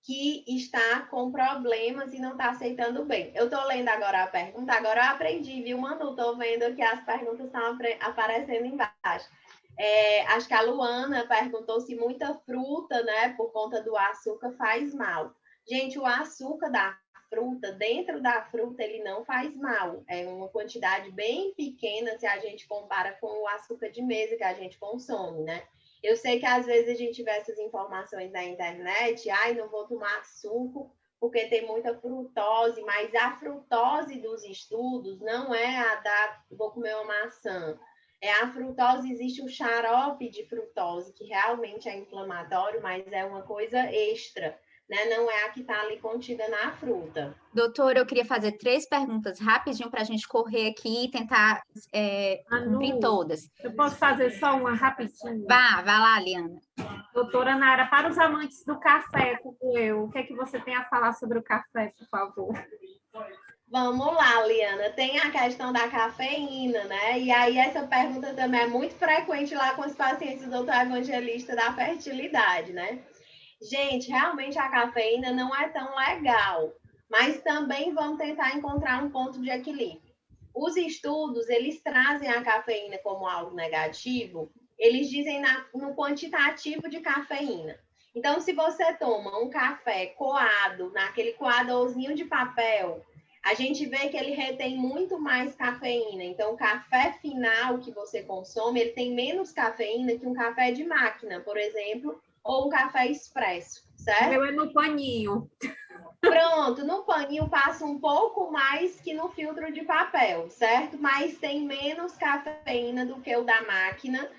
que está com problemas e não está aceitando bem. Eu estou lendo agora a pergunta, agora eu aprendi, viu, Manu? Estou vendo que as perguntas estão aparecendo embaixo. Acho que a Luana perguntou se muita fruta, né, por conta do açúcar, faz mal. Gente, o açúcar da fruta, dentro da fruta, ele não faz mal. É uma quantidade bem pequena se a gente compara com o açúcar de mesa que a gente consome, né? Eu sei que às vezes a gente vê essas informações na internet, não vou tomar suco porque tem muita frutose, mas a frutose dos estudos não é a da vou comer uma maçã. É a frutose, existe o xarope de frutose, que realmente é inflamatório, mas é uma coisa extra, né? Não é a que está ali contida na fruta. Doutora, eu queria fazer 3 perguntas rapidinho para a gente correr aqui e tentar cumprir todas. Eu posso fazer só uma rapidinho? Vá lá, Liana. Doutora Nara, para os amantes do café, como eu, o que é que você tem a falar sobre o café, por favor? Vamos lá, Liana. Tem a questão da cafeína, né? E aí essa pergunta também é muito frequente lá com os pacientes do doutor Evangelista da fertilidade, né? Gente, realmente a cafeína não é tão legal, mas também vamos tentar encontrar um ponto de equilíbrio. Os estudos, eles trazem a cafeína como algo negativo, eles dizem no quantitativo de cafeína. Então, se você toma um café coado, naquele coadorzinho de papel, a gente vê que ele retém muito mais cafeína. Então, o café final que você consome, ele tem menos cafeína que um café de máquina, por exemplo, ou um café expresso, certo? Meu é no paninho. Pronto, no paninho passa um pouco mais que no filtro de papel, certo? Mas tem menos cafeína do que o da máquina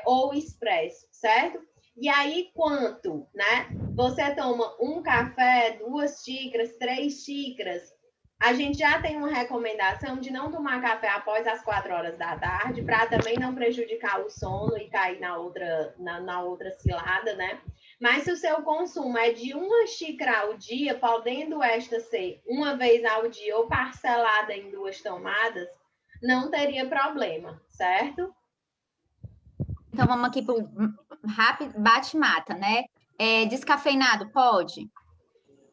ou expresso, certo? E aí, quanto, né? Você toma um café, 2 xícaras, 3 xícaras, a gente já tem uma recomendação de não tomar café após as 4 horas da tarde, para também não prejudicar o sono e cair na outra cilada, né? Mas se o seu consumo é de 1 xícara ao dia, podendo esta ser uma vez ao dia ou parcelada em 2 tomadas, não teria problema, certo? Então, vamos aqui para o rápido bate-mata, né? Descafeinado, pode?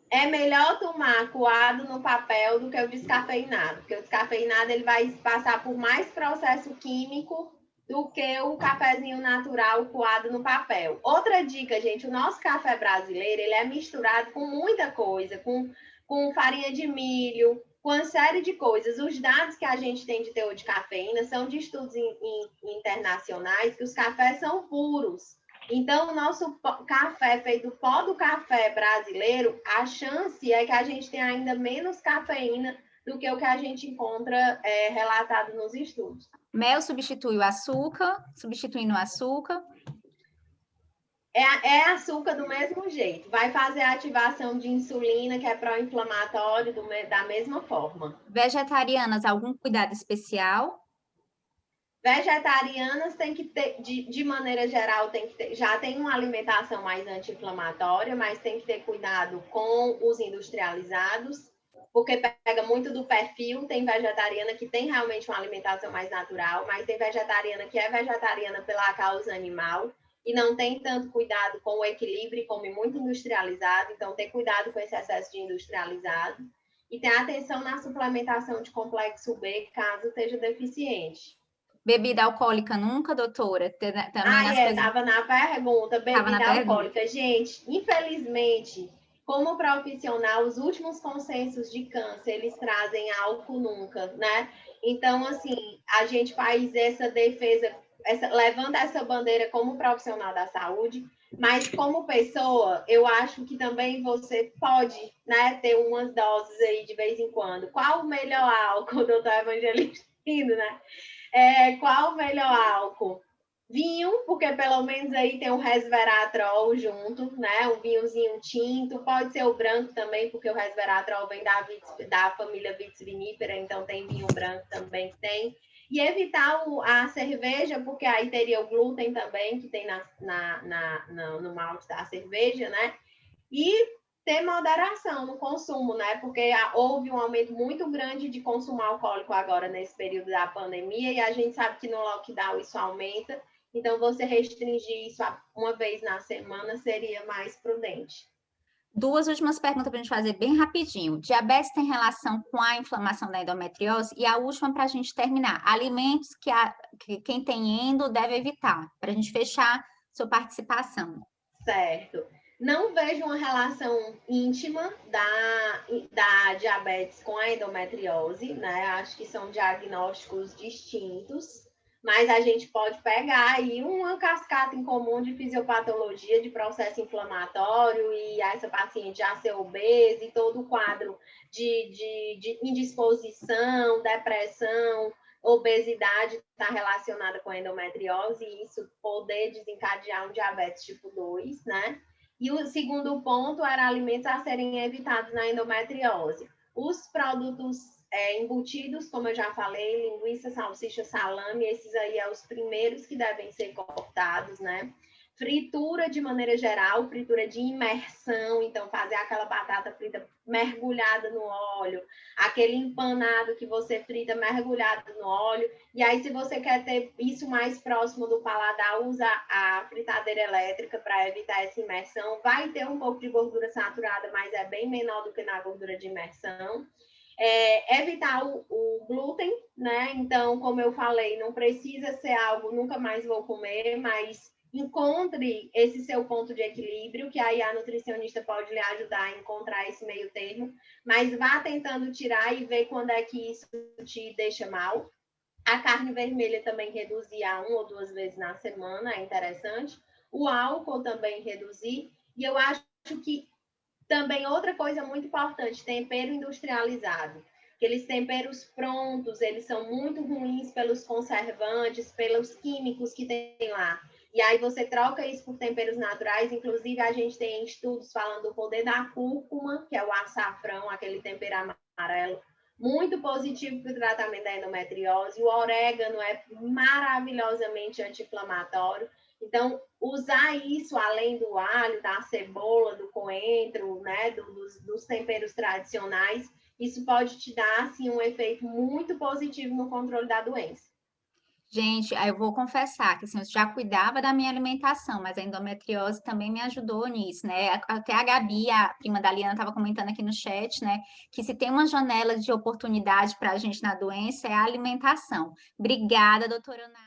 É melhor tomar coado no papel do que o descafeinado, porque o descafeinado ele vai passar por mais processo químico do que o cafezinho natural coado no papel. Outra dica, gente, o nosso café brasileiro, ele é misturado com muita coisa, com farinha de milho, com uma série de coisas. Os dados que a gente tem de teor de cafeína são de estudos internacionais que os cafés são puros. Então, o nosso café feito do pó do café brasileiro, a chance é que a gente tenha ainda menos cafeína do que o que a gente encontra relatado nos estudos. Mel substitui o açúcar, substituindo o açúcar. É açúcar do mesmo jeito. Vai fazer a ativação de insulina, que é pró-inflamatório, da mesma forma. Vegetarianas, algum cuidado especial? Vegetarianas tem que ter, de maneira geral, tem que ter, já tem uma alimentação mais anti-inflamatória, mas tem que ter cuidado com os industrializados, porque pega muito do perfil. Tem vegetariana que tem realmente uma alimentação mais natural, mas tem vegetariana que é vegetariana pela causa animal e não tem tanto cuidado com o equilíbrio e come muito industrializado, então tem cuidado com esse excesso de industrializado. E tem atenção na suplementação de complexo B, caso esteja deficiente. Bebida alcoólica nunca, doutora? Também estava na pergunta, bebida alcoólica. Gente, infelizmente, como profissional, os últimos consensos de câncer, eles trazem álcool nunca, né? Então, assim, a gente faz essa defesa, levanta essa bandeira como profissional da saúde, mas como pessoa, eu acho que também você pode, né, ter umas doses aí de vez em quando. Qual o melhor álcool, doutor Evangelista? Né? Qual o melhor álcool? Vinho, porque pelo menos aí tem o resveratrol junto, né? Um vinhozinho tinto, pode ser o branco também, porque o resveratrol vem da família Vitis vinifera, então tem vinho branco também que tem. E evitar a cerveja, porque aí teria o glúten também, que tem no malte da cerveja, né? E ter moderação no consumo, né? Porque houve um aumento muito grande de consumo alcoólico agora nesse período da pandemia, e a gente sabe que no lockdown isso aumenta, então você restringir isso uma vez na semana seria mais prudente. Duas últimas perguntas para a gente fazer bem rapidinho. Diabetes tem relação com a inflamação da endometriose? E a última para a gente terminar. Alimentos que quem tem endo deve evitar, para a gente fechar sua participação. Certo. Não vejo uma relação íntima da diabetes com a endometriose, né? Acho que são diagnósticos distintos, mas a gente pode pegar aí uma cascata em comum de fisiopatologia, de processo inflamatório, e essa paciente já ser obesa e todo o quadro de indisposição, depressão, obesidade está relacionada com a endometriose, e isso poder desencadear um diabetes tipo 2, né? E o segundo ponto era alimentos a serem evitados na endometriose. Os produtos embutidos, como eu já falei, linguiça, salsicha, salame, esses aí são os primeiros que devem ser cortados, né? Fritura de maneira geral, fritura de imersão, então fazer aquela batata frita mergulhada no óleo, aquele empanado que você frita mergulhado no óleo, e aí se você quer ter isso mais próximo do paladar, usa a fritadeira elétrica para evitar essa imersão. Vai ter um pouco de gordura saturada, mas é bem menor do que na gordura de imersão. Evitar o glúten, né? Então, como eu falei, não precisa ser algo, nunca mais vou comer, mas encontre esse seu ponto de equilíbrio, que aí a nutricionista pode lhe ajudar a encontrar esse meio termo, mas vá tentando tirar e ver quando é que isso te deixa mal. A carne vermelha também reduzir a 1 ou 2 vezes na semana, é interessante. O álcool também reduzir. E eu acho que também outra coisa muito importante, tempero industrializado. Aqueles temperos prontos, eles são muito ruins pelos conservantes, pelos químicos que tem lá. E aí você troca isso por temperos naturais. Inclusive, a gente tem estudos falando do poder da cúrcuma, que é o açafrão, aquele tempero amarelo, muito positivo para o tratamento da endometriose. O orégano é maravilhosamente anti-inflamatório. Então, usar isso além do alho, da cebola, do coentro, né, dos temperos tradicionais, isso pode te dar, assim, um efeito muito positivo no controle da doença. Gente, aí eu vou confessar que assim, eu já cuidava da minha alimentação, mas a endometriose também me ajudou nisso, né? Até a Gabi, a prima da Liana, estava comentando aqui no chat, né? Que se tem uma janela de oportunidade para a gente na doença é a alimentação. Obrigada, doutora Ana.